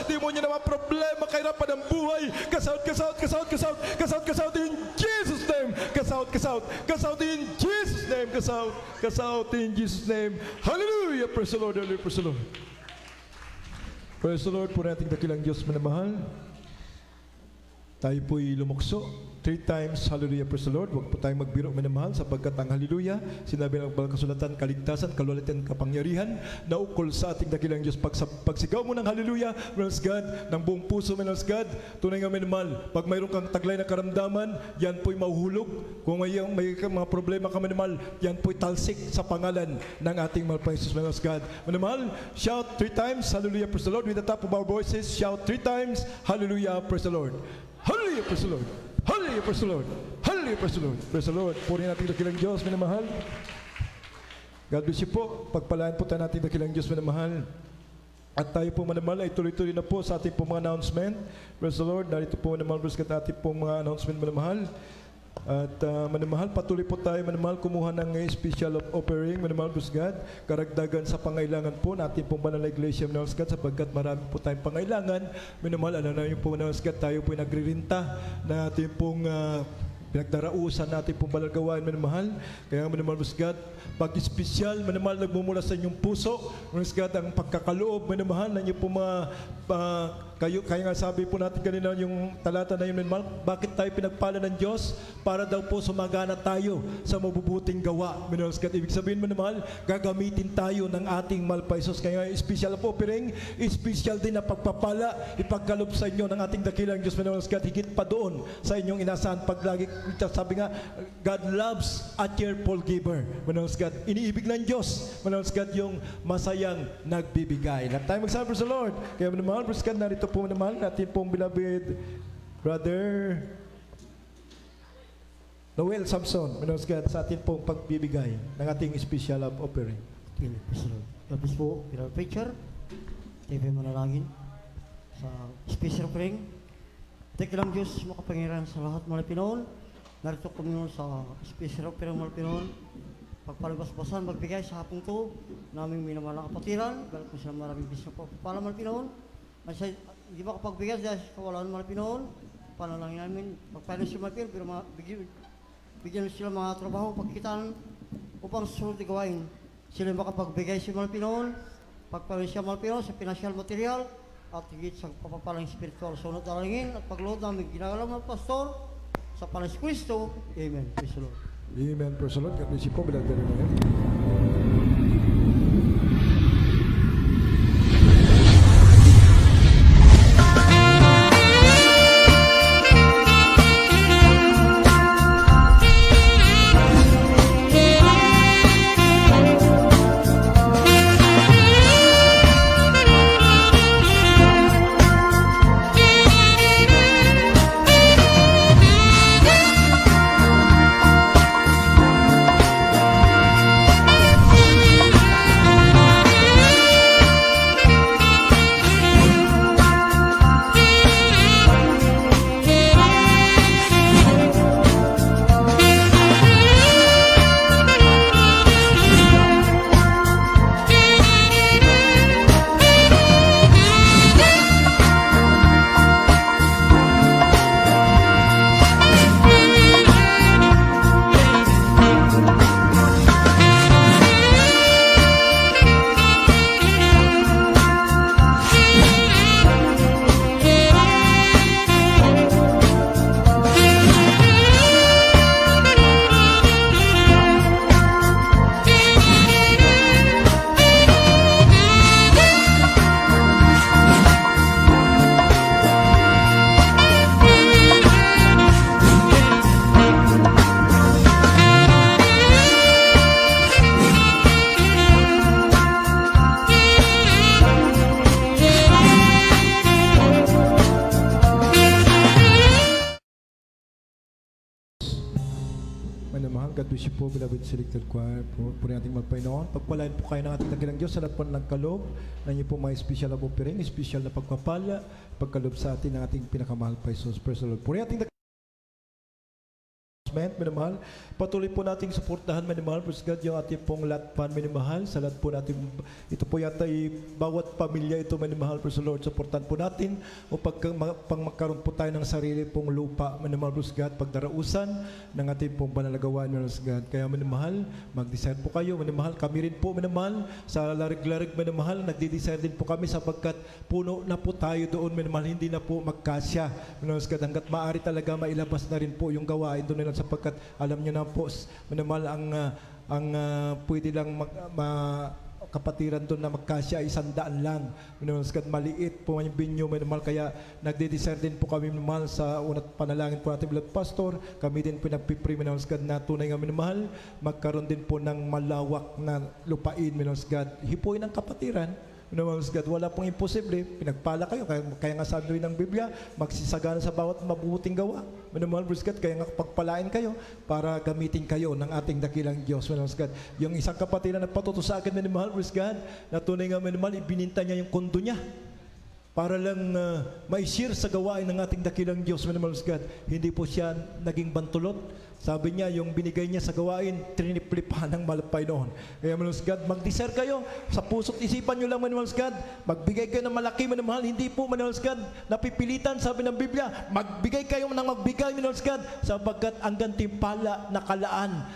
[SPEAKER 1] Demonyo na mga problema, kahirapan ng buhay, kasaut in Jesus name, kasaut in Jesus name, kasaut in Jesus name. Hallelujah, praise the Lord, hallelujah, praise the Lord. Praise the Lord, po nating dakilang Diyos manamahal. Tayo po'y lumukso 3 times, hallelujah, praise the Lord. Huwag po tayong magbiro minamahal sapagkat ang hallelujah, sinabi ng Banal Kasulatan, kaligtasan, kalwalhatian, kapangyarihan, naukol sa ating dakilang Diyos. Pagsigaw mo ng hallelujah, praise God, ng buong puso, praise God, tunay nga minamahal. Pag mayroon kang taglay na karamdaman, yan po'y mahuhulog. Kung may mga problema ka minamahal, yan po'y talsik sa pangalan ng ating mahal pa Jesus, praise God. Minamahal, shout 3 times, hallelujah, praise the Lord. With the top of our voices, shout 3 times, hallelujah, praise the Lord. Hallelujah, praise the Lord. Hallelujah, praise the Lord. Hallelujah, praise the Lord. Praise the Lord. Puri natin dakilang Diyos, minamahal. God bless you po. Pagpalaan po tayo natin dakilang Diyos, minamahal. At tayo po manamahal ay tuloy-tuloy na po sa ating po mga announcement. Praise the Lord. Narito po manamahal, praise God, ating po mga announcement, manamahal. At manamahal, patuloy po tayo manamahal kumuha ng special offering, manamahal, praise God, karagdagan sa pangailangan po natin pong banal na iglesia, manamahal, praise God, sapagkat marami po tayong pangailangan, manamahal, ano na yung po, manamahal, praise God, tayo po nagririnta na ating pong pinagdarausan natin pong banal gawain, manamahal. Kaya manamahal, praise God, pag-espesyal, manamahal, nagmumula sa inyong puso, praise God, ang pagkakaloob, manamahal, na inyong pong kaya nga sabi po natin kanina yung talata na yun, manamahal, bakit tayo pinagpala ng Diyos? Para daw po sumagana tayo sa mabubuting gawa, manamahal, praise God. Ibig sabihin, manamahal, gagamitin tayo ng ating mahal pa Jesus. Kaya special po, offering, special din na pagpapala, ipagkaloob sa inyo ng ating dakilang Diyos, manamahal, praise God, higit pa doon sa inyong inasahan paglagi. Sabi nga, God loves a cheerful giver. Manamahal, praise God, iniibig ng Diyos, manamahal, praise God, yung masayang nagbibigay. At tayo magsabi sa Lord. Kaya manamahal, praise God, narito po naman natin pong beloved Brother Noel Samson, manamahal, praise God, sa atin pong pagbibigay ng ating special love offering.
[SPEAKER 6] Tapos po, Pilar Preacher, TV Manalangin, sa special offering. Dakilang Diyos, makapangyarihan sa lahat mga Pinoon. Narito kami noon sa special offering mga Pinoon. Pagpalabas-basan, magbigay sa hapong to, naming minamalang kapatiran, galit po sila maraming bisyo po. Para mga Pinoon, hindi ba kapagbigay dahil sa kawalan mga Pinoon, paano lang namin, magpaano sila mga Pinoon, pero bigyan sila mga trabaho, pagkitaan, upang susunod na gawain. Sila makapagbigay sa mga Pinoon, pagpaano siya mga Pinoon sa financial material, at higit sa papapalang spiritual. So, natalangin at paglood namin ginagalang mga pastor, sa Panas Kristo. Amen. Praise the Lord.
[SPEAKER 1] Amen. Praise the Lord. God bless you po. Bilagdarin na yan. God bless you po, beloved selected choir. Puri natin magpainoon. Pagpalain po kayo ng ating dakilang Diyos sa lahat po ng nagkalob na inyo po mga espesyal na offering, espesyal na pagpapala, pagkalob sa atin ng ating pinakamahal pa Jesus. Praise the Lord. Puri nating minamahal. Patuloy po nating suportahan, minamahal. Praise God, yung ating pong latpan, minamahal. Sa lahat po natin, ito po yata bawat pamilya ito, minamahal. Praise the Lord. Suportahan po natin o pang magkaroon po tayo ng sarili pong lupa, minamahal. Praise God, pagdarausan ng ating pong banalagawan, minamahal. God. Kaya minamahal, mag-desire po kayo, minamahal. Kami rin po, minamahal. Sa larig-larig, minamahal, nagdi-desire din po kami sapagkat puno na po tayo doon, minamahal. Hindi na po magkasya, minamahal. God. Hanggat maaari talaga mailabas na rin po yung gawain doon nila sapagkat alam nyo na po, manamal ang pwede lang kapatiran doon na magkasya ay 100 lang. Manamal, maliit po ang binyo, manamal, kaya nagde-desire din po kami, manamal, sa unat panalangin po natin blood pastor. Kami din po nagpipray, manamal, na tunay nga, manamal, magkaroon din po ng malawak na lupain, manamal, hipuin ang kapatiran. Minamahal God, wala pong imposible. Pinagpala kayo. Kaya nga sabi ng Biblia, magsisagana sa bawat mabuting gawa. Minamahal God, kaya nga pagpalain kayo para gamitin kayo ng ating dakilang Diyos. Minamahal God. Yung isang kapatid na nagpatuto sa akin, minamahal God, na tunay nga minamahal, ibininta niya yung kondo niya para lang ma-share sa gawain ng ating dakilang Diyos. Minamahal God, hindi po siya naging bantulot. Sabi niya, yung binigay niya sa gawain, triniplip pa ng malapay noon. Kaya Manus God, mag-desire kayo. Sa puso't isipan nyo lang, Manus God. Magbigay kayo ng malaki, Manus. Hindi po, Manus God, napipilitan, sabi ng Biblia. Magbigay kayo ng magbigay, Manus God, sapagkat ang gantimpala na kalaan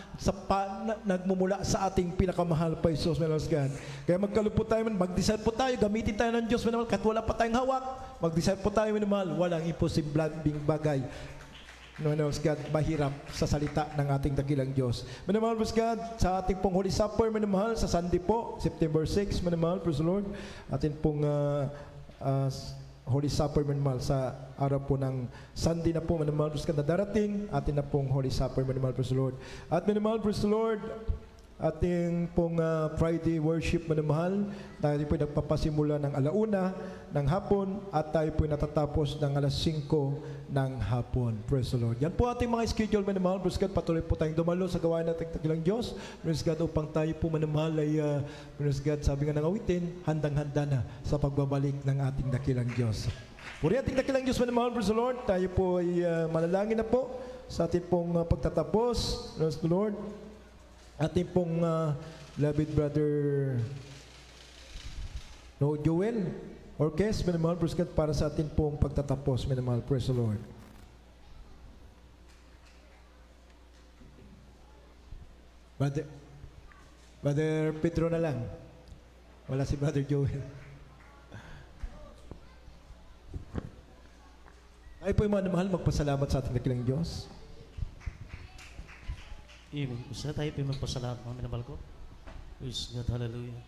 [SPEAKER 1] nagmumula sa ating pinakamahal pa Jesus, Manus God. Kaya magkalupot tayo, mag-desire po tayo, gamitin tayo ng Diyos, Manus, kahit wala pa tayong hawak. Mag-desire po tayo, Manus. Walang imposibleng bagay. Manamahal God, mahirap sa salita ng ating dakilang Diyos. Manamahal God, sa ating pong Holy Supper, manamahal, sa Sunday po, September 6, manamahal, praise the Lord. Ating pong Holy Supper, manamahal, sa araw po ng Sunday na po, manamahal, praise God, na darating, atin na pong Holy Supper, manamahal, praise the Lord. At manamahal, praise the Lord, ating pong Friday worship, manamahal, tayo po nagpapasimula ng 1:00 ng hapon at tayo po natatapos ng 5:00 ng hapon. Praise the Lord. Yan po ating mga schedule, manamahal. Praise God, patuloy po tayong dumalo sa gawain natin ng Diyos. Praise God, upang tayo po, manamahal, ay praise God, sabi nga ng awitin, handang-handa na sa pagbabalik ng ating dakilang Diyos. Puri ating dakilang Diyos, manamahal. Praise the Lord. Tayo po ay manalangin na po sa ating pong pagtatapos. Praise the Lord. Ating pong beloved brother Joel Orques, minamahal, praise God, para sa ating pong pagtatapos, minamahal, praise the Lord. Brother Pedro na lang. Wala si Brother Joel. Ay po yung mga mahal, magpasalamat sa ating dakilang Diyos.
[SPEAKER 3] Amen. Gusto tayo po magpasalamat, mga minamahal ko. Praise God, hallelujah.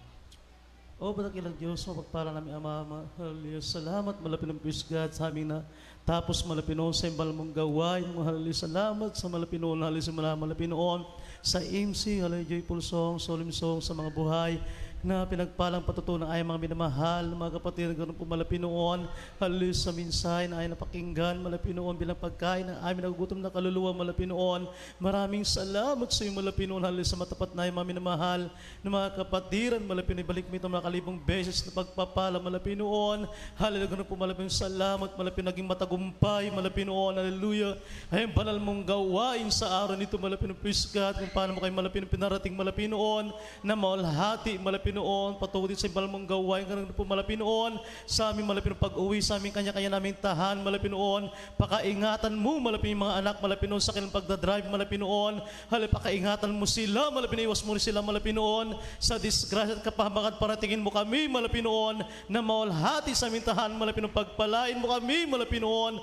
[SPEAKER 3] O dakilang Diyos, mapagpala namin Ama, hallelujah. Salamat, malapit ng praise God sa amin na tapos malapinoon sa imbal mong gawain mo, hallelujah. Salamat sa malapinoon, hallelujah, malapinoon sa MC, hallelujah, joyful song, solemn song sa mga buhay na pinagpalang patutunan ay mga minamahal, mga kapatid na ganoon po malapinoon, hallelujah, sa minsay na ay napakinggan, malapinoon bilang pagkain ng aming nagugutom na kaluluwa, malapinoon. Maraming salamat sa iyo, malapinoon, hallelujah, sa matapat na ay mga minamahal na mga kapatiran, malapinoon, ibalik mo ito mga kalibong beses na pagpapala, malapinoon, hallelujah, ganoon po malapinoon, salamat, malapinoon, naging matagumpay, malapinoon, hallelujah, ay ang banal mong gawain sa araw nito, malapinoon, praise God, kung paano mo kayo malapinoon, pinarating, malapinoon, na maulhati, malapinoon, patuloy sa ibal mong gawain, ganun po malapinoon, sa aming malapinoon pag-uwi, sa aming kanya-kanya naming tahan, malapinoon, pakaingatan mo, malapinoon mga anak, malapinoon sa kanilang pagdadrive, malapinoon, pakaingatan mo sila, malapinoon, iwas mo sila, malapinoon, sa disgrasya at kapahamakan, paratingin mo kami, malapinoon, na maulhati sa aming tahan, malapinoon, pagpalain mo kami, malapinoon,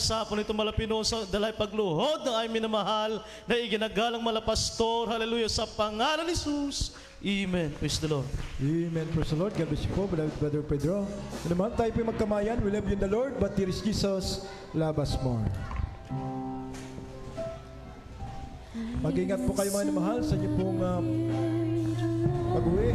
[SPEAKER 3] sa hapon ito, malapinoon, sa dalay pagluhod ng aming minamahal, na iginagalang malapastor, hallelujah, sa pangalan ni Jesus. Amen. Praise the Lord.
[SPEAKER 1] Amen. Praise the Lord. God bless you po, beloved Brother Pedro. Naman tayo po magkamayan. We love you in the Lord, but here is Jesus, love us more. Mag-ingat po kayo mga mahal sa inyo pong pag-uwi.